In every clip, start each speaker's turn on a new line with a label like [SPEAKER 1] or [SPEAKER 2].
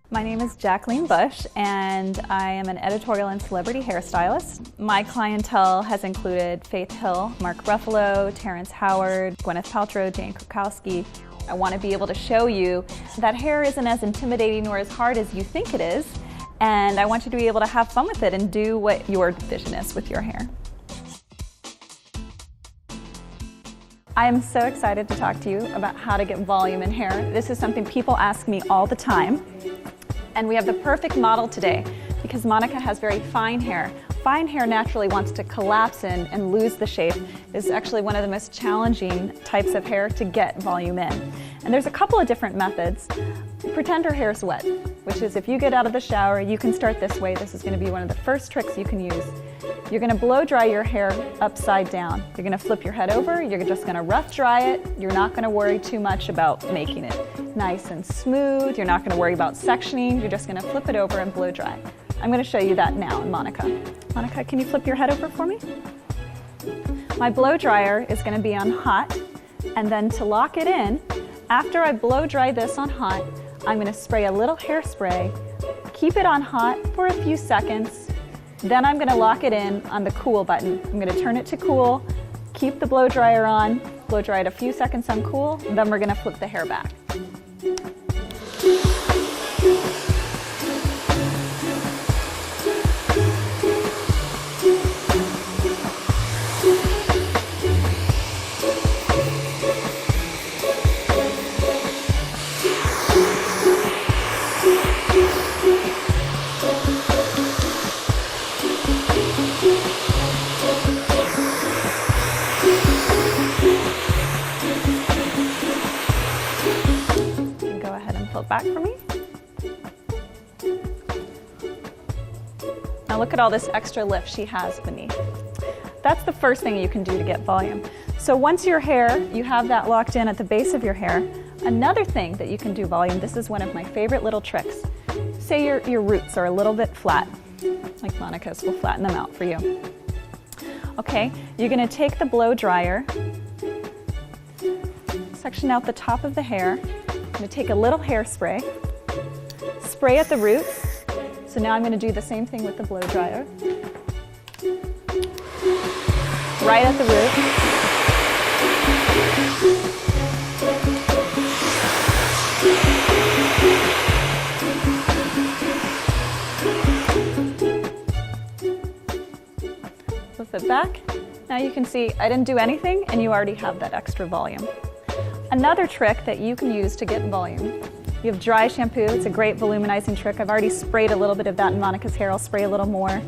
[SPEAKER 1] My name is Jacqueline Bush, and I am an editorial and celebrity hairstylist. My clientele has included Faith Hill, Mark Ruffalo, Terrence Howard, Gwyneth Paltrow, Jane Krakowski. I want to be able to show you that hair isn't as intimidating or as hard as you think it is, and I want you to be able to have fun with it and do what your vision is with your hair. I am so excited to talk to you about how to get volume in hair. This is something people ask me all the time. And we have the perfect model today because Monica has very fine hair. Fine hair naturally wants to collapse in and lose the shape. This is actually one of the most challenging types of hair to get volume in. And there's a couple of different methods. Pretend her hair's wet, which is if you get out of the shower, you can start this way. This is going to be one of the first tricks you can use. You're going to blow dry your hair upside down. You're going to flip your head over. You're just going to rough dry it. You're not going to worry too much about making it nice and smooth. You're not going to worry about sectioning. You're just going to flip it over and blow dry. I'm going to show you that now in Monica. Monica, can you flip your head over for me? My blow dryer is going to be on hot, and then to lock it in, after I blow dry this on hot, I'm going to spray a little hairspray, keep it on hot for a few seconds, then I'm going to lock it in on the cool button. I'm going to turn it to cool, keep the blow dryer on, blow dry it a few seconds on cool, then we're going to flip the hair back. Flip back for me. Now look at all this extra lift she has beneath. That's the first thing you can do to get volume. So once your hair, you have that locked in at the base of your hair, another thing that you can do volume, this is one of my favorite little tricks. Say your roots are a little bit flat, like Monica's, we'll flatten them out for you. Okay, you're going to take the blow dryer, section out the top of the hair. I'm going to take a little hairspray, spray at the roots. So now I'm going to do the same thing with the blow dryer. Right at the root. Flip it back. Now you can see I didn't do anything and you already have that extra volume. Another trick that you can use to get volume, you have dry shampoo. It's a great volumizing trick. I've already sprayed a little bit of that in Monica's hair. I'll spray a little more.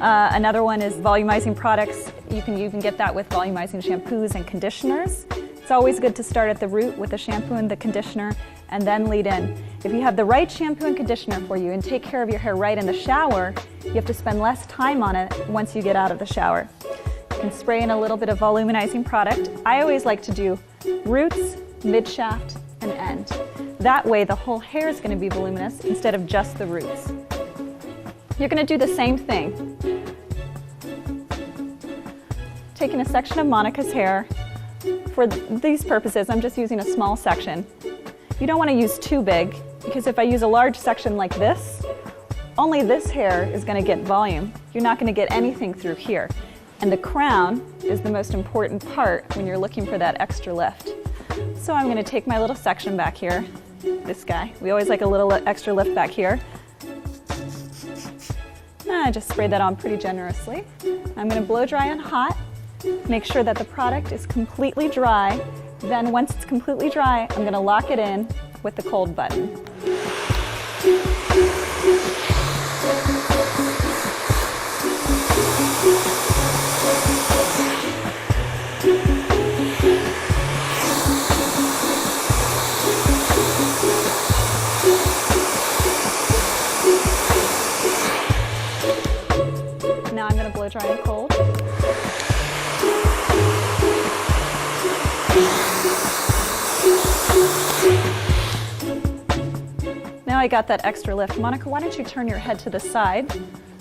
[SPEAKER 1] Another one is volumizing products. You can even get that with volumizing shampoos and conditioners. It's always good to start at the root with the shampoo and the conditioner and then lead in. If you have the right shampoo and conditioner for you and take care of your hair right in the shower, you have to spend less time on it once you get out of the shower. You can spray in a little bit of volumizing product. I always like to do roots, mid-shaft, and end. That way the whole hair is going to be voluminous instead of just the roots. You're going to do the same thing. Taking a section of Monica's hair, for these purposes I'm just using a small section. You don't want to use too big because if I use a large section like this, only this hair is going to get volume. You're not going to get anything through here. And the crown is the most important part when you're looking for that extra lift. So I'm going to take my little section back here, this guy. We always like a little extra lift back here. I just sprayed that on pretty generously. I'm going to blow dry on hot, make sure that the product is completely dry. Then once it's completely dry, I'm going to lock it in with the cold button. Now I'm going to blow dry and cold. Now I got that extra lift. Monica, why don't you turn your head to the side?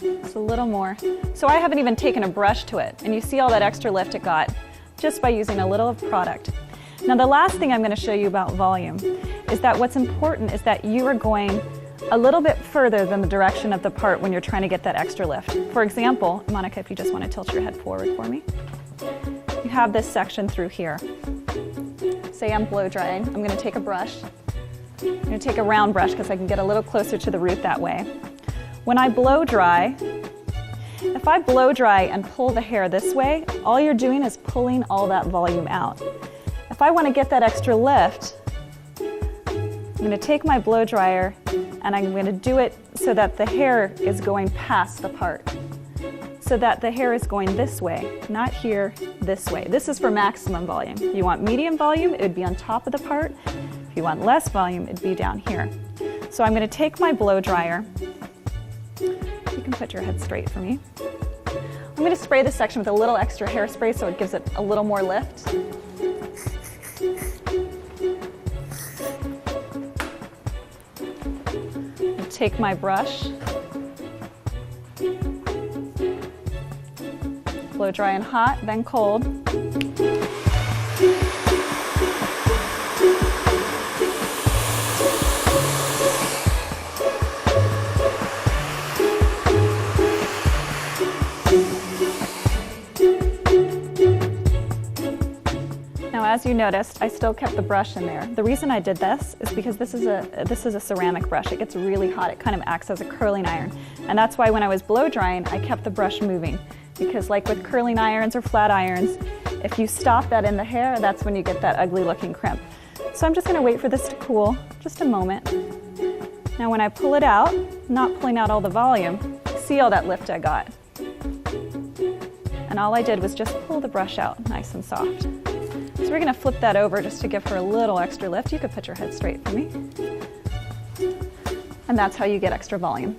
[SPEAKER 1] Just a little more. So I haven't even taken a brush to it, and you see all that extra lift it got just by using a little of product. Now the last thing I'm going to show you about volume is that what's important is that you are going a little bit further than the direction of the part when you're trying to get that extra lift. For example, Monica, if you just want to tilt your head forward for me. You have this section through here. Say I'm blow drying. I'm going to take a brush. I'm going to take a round brush because I can get a little closer to the root that way. When I blow dry, if I blow dry and pull the hair this way, all you're doing is pulling all that volume out. If I want to get that extra lift, I'm going to take my blow dryer and I'm going to do it so that the hair is going past the part. So that the hair is going this way, not here, this way. This is for maximum volume. If you want medium volume, it would be on top of the part. If you want less volume, it'd be down here. So I'm going to take my blow dryer. You can put your head straight for me. I'm going to spray this section with a little extra hairspray so it gives it a little more lift. Take my brush, blow dry and hot, then cold. Now, as you noticed, I still kept the brush in there. The reason I did this is because this is a ceramic brush. It gets really hot. It kind of acts as a curling iron. And that's why when I was blow drying, I kept the brush moving. Because like with curling irons or flat irons, if you stop that in the hair, that's when you get that ugly looking crimp. So I'm just going to wait for this to cool, just a moment. Now when I pull it out, not pulling out all the volume, see all that lift I got. And all I did was just pull the brush out, nice and soft. So we're going to flip that over just to give her a little extra lift. You could put your head straight for me. And that's how you get extra volume.